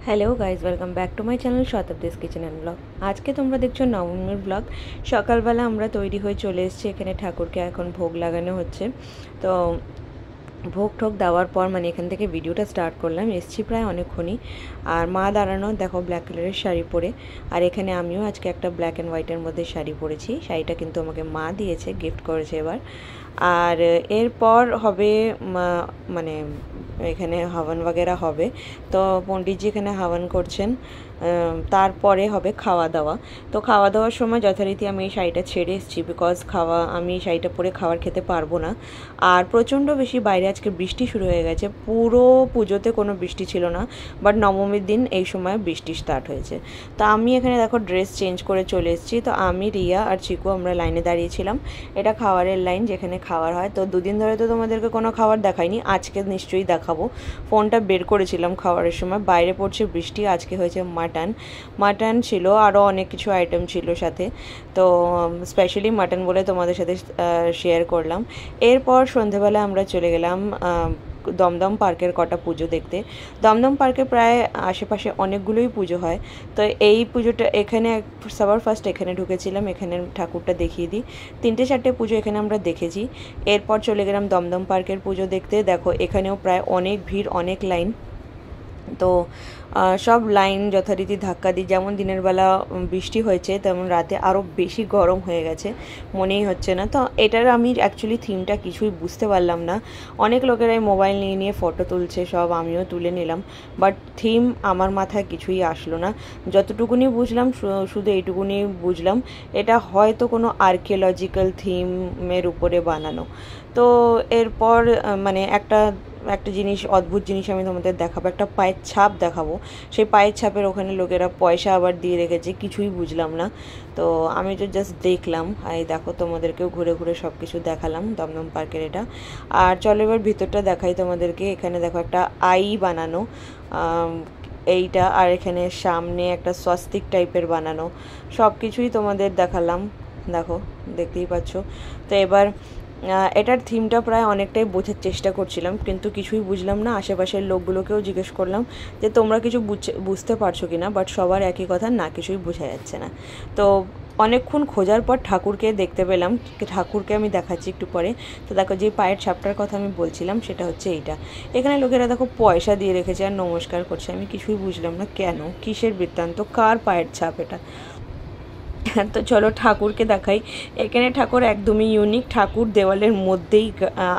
Hello guys, welcome back to my channel Shatabdi's kitchen and blog. আজকে তোমরা দেখছো নবমীর ব্লগ। সকালবেলা আমরা তৈরি হয়ে চলে এসেছি, এখানে ঠাকুরকে এখন ভোগ লাগানো হচ্ছে। তো ভোগ ঠোক দেওয়ার পর এখান থেকে ভিডিওটা স্টার্ট করলাম। এসছি প্রায় অনেকক্ষণই। আর মা দাঁড়ানো দেখো ব্ল্যাক কালারের শাড়ি পরে, আর এখানে আমিও আজকে একটা ব্ল্যাক অ্যান্ড হোয়াইটের মধ্যে শাড়ি পরেছি। শাড়িটা কিন্তু আমাকে মা দিয়েছে, গিফট করেছে এবার। আর এরপর হবে মানে এখানে হাওয়ান বাগেরা হবে। তো পণ্ডিতজি এখানে হাওয়ান করছেন, তারপরে হবে খাওয়া দাওয়া। তো খাওয়া দাওয়ার সময় যথারীতি আমি এই শাড়িটা ছেড়ে এসেছি, বিকজ আমি এই শাড়িটা পরে খাবার খেতে পারবো না। আর প্রচণ্ড বেশি বাইরে আজকে বৃষ্টি শুরু হয়ে গেছে। পুরো পুজোতে কোনো বৃষ্টি ছিল না, বাট নবমীর দিন এই সময় বৃষ্টি স্টার্ট হয়েছে। তো আমি এখানে দেখো ড্রেস চেঞ্জ করে চলে এসেছি। তো আমি, রিয়া আর চিকু আমরা লাইনে দাঁড়িয়েছিলাম। এটা খাবারের লাইন, যেখানে খাবার হয়। তো দুদিন ধরে তো তোমাদেরকে কোনো খাবার দেখাইনি, আজকে নিশ্চয়ই দেখাবো। ফোনটা বের করেছিলাম খাবারের সময়। বাইরে পড়ছে বৃষ্টি। আজকে হয়েছে মাটন ছিল, আরও অনেক কিছু আইটেম ছিল সাথে। তো স্পেশালি মাটন বলে তোমাদের সাথে শেয়ার করলাম। এরপর সন্ধেবেলা আমরা চলে গেলাম দমদম পার্কের কটা পুজো দেখতে। দমদম পার্কে প্রায় আশেপাশে অনেকগুলোই পুজো হয়। তো এই পুজোটা এখানে সবার ফার্স্ট এখানে ঢুকেছিলাম, এখানে ঠাকুরটা দেখিয়ে দিই। 3-4টে পুজো এখানে আমরা দেখেছি। এরপর চলে গেলাম দমদম পার্কের পুজো দেখতে। দেখো এখানেও প্রায় অনেক ভিড়, অনেক লাইন। তো সব লাইন যথারীতি ধাক্কা দিই। যেমন দিনের বেলা বৃষ্টি হয়েছে, তেমন রাতে আরও বেশি গরম হয়ে গেছে, মনেই হচ্ছে না। তো এটার আমি অ্যাকচুয়ালি থিমটা কিছুই বুঝতে পারলাম না। অনেক লোকেরাই মোবাইল নিয়ে নিয়ে ফটো তুলছে, সব আমিও তুলে নিলাম, বাট থিম আমার মাথায় কিছুই আসলো না। যতটুকুনি বুঝলাম, শুধু এইটুকুনি বুঝলাম, এটা হয়তো কোনো আর্কিওলজিক্যাল থিমের উপরে বানানো। তো এরপর একটা জিনিস, অদ্ভুত জিনিস আমি তোমাদের দেখাবো, একটা পায়ের ছাপ দেখাবো। সেই পায়ের ছাপের ওখানে লোকেরা পয়সা আবার দিয়ে রেখেছে, কিছুই বুঝলাম না। তো আমি তো জাস্ট দেখলাম। এই দেখো, তোমাদেরকেও ঘুরে ঘুরে সব কিছু দেখালাম দমদম পার্কের এটা। আর চলো এবার ভিতরটা দেখাই তোমাদেরকে। এখানে দেখো একটা আই বানানো, এইটা। আর এখানে সামনে একটা স্বস্তিক টাইপের বানানো। সব কিছুই তোমাদের দেখালাম, দেখো, দেখতেই পাচ্ছ। তো এবার এটার থিমটা প্রায় অনেকটাই বোঝার চেষ্টা করছিলাম, কিন্তু কিছুই বুঝলাম না। আশেপাশের লোকগুলোকেও জিজ্ঞেস করলাম যে তোমরা কিছু বুঝতে পারছো কি না, বাট সবার একই কথা, না কিছুই বোঝা যাচ্ছে না। তো অনেকক্ষণ খোঁজার পর ঠাকুরকে দেখতে পেলাম। ঠাকুরকে আমি দেখাচ্ছি একটু পরে। তো দেখো, যে পায়ের ছাপটার কথা আমি বলছিলাম সেটা হচ্ছে এইটা। এখানে লোকেরা দেখো পয়সা দিয়ে রেখেছে আর নমস্কার করছে। আমি কিছুই বুঝলাম না কেন, কিসের বৃত্তান্ত, কার পায়ের ছাপ এটা। তো চলো ঠাকুরকে দেখাই। এখানে ঠাকুর একদমই ইউনিক। ঠাকুর দেওয়ালের মধ্যেই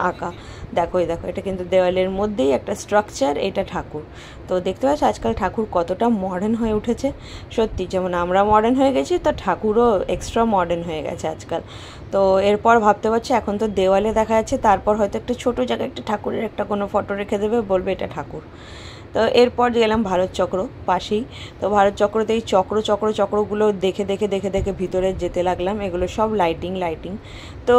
আঁকা। দেখো এটা কিন্তু দেওয়ালের মধ্যেই একটা স্ট্রাকচার, এটা ঠাকুর। তো দেখতে পাচ্ছ আজকাল ঠাকুর কতটা মডার্ন হয়ে উঠেছে। সত্যি, যেমন আমরা মডার্ন হয়ে গেছি, তো ঠাকুরও এক্সট্রা মডার্ন হয়ে গেছে আজকাল। তো এরপর ভাবতে পারছি, এখন তো দেওয়ালে দেখা যাচ্ছে, তারপর হয়তো একটা ছোটো জায়গায় একটা ঠাকুরের একটা কোনো ফটো রেখে দেবে, বলবে এটা ঠাকুর। তো এরপর গেলাম ভারত চক্র পাশেই। তো ভারত চক্রতে এই চক্রগুলো দেখে দেখে দেখে দেখে ভিতরে যেতে লাগলাম। এগুলো সব লাইটিং। তো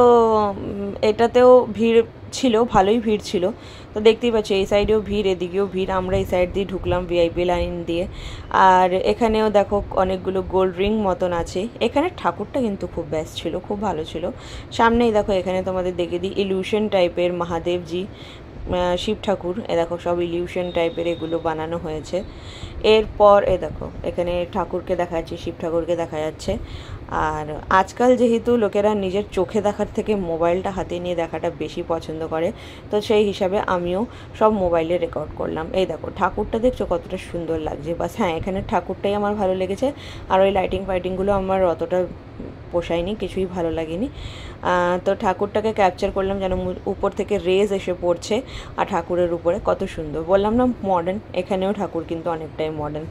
এটাতেও ভিড় ছিল, ভালোই ভিড় ছিল। তো দেখতেই পাচ্ছি এই সাইডেও ভিড়, এদিকেও ভিড়। আমরা এই সাইড দিয়ে ঢুকলাম ভিআইপি লাইন দিয়ে। আর এখানেও দেখো অনেকগুলো গোল্ড রিং মতন আছে। এখানে ঠাকুরটা কিন্তু খুব বেস্ট ছিল, খুব ভালো ছিল। সামনেই দেখো, এখানে তোমাদের দেখে দিই, ইলিউশন টাইপের মহাদেবজি, শিব ঠাকুর। এ দেখো সব ইলিউশন টাইপের এগুলো বানানো হয়েছে। এরপর দেখো, এখানে ঠাকুরকে দেখা যাচ্ছে, শিব ঠাকুরকে দেখা যাচ্ছে। আর আজকাল যেহেতু লোকেরা নিজের চোখে দেখার থেকে মোবাইলটা হাতে নিয়ে দেখাটা বেশি পছন্দ করে, তো সেই হিসাবে আমিও সব মোবাইলে রেকর্ড করলাম। এই দেখো ঠাকুরটা দেখছো কতটা সুন্দর লাগছে। বাস হ্যাঁ, এখানে ঠাকুরটাই আমার ভালো লেগেছে। আর ওই লাইটিংগুলো আমার অতটা পোষায়নি, কিছুই ভালো লাগেনি। তো ঠাকুরটাকে ক্যাপচার করলাম, যেন উপর থেকে রেজ এসে পড়ছে আর ঠাকুরের উপরে, কত সুন্দর। বললাম না মডার্ন, এখানেও ঠাকুর কিন্তু অনেকটাই মডার্ন।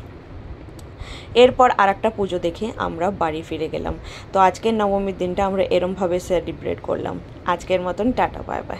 এরপর আর একটা পুজো দেখে আমরা বাড়ি ফিরে গেলাম। তো আজকের নবমীর দিনটা আমরা এরমভাবে সেলিব্রেট করলাম। আজকের মতন টাটা, বাই বাই।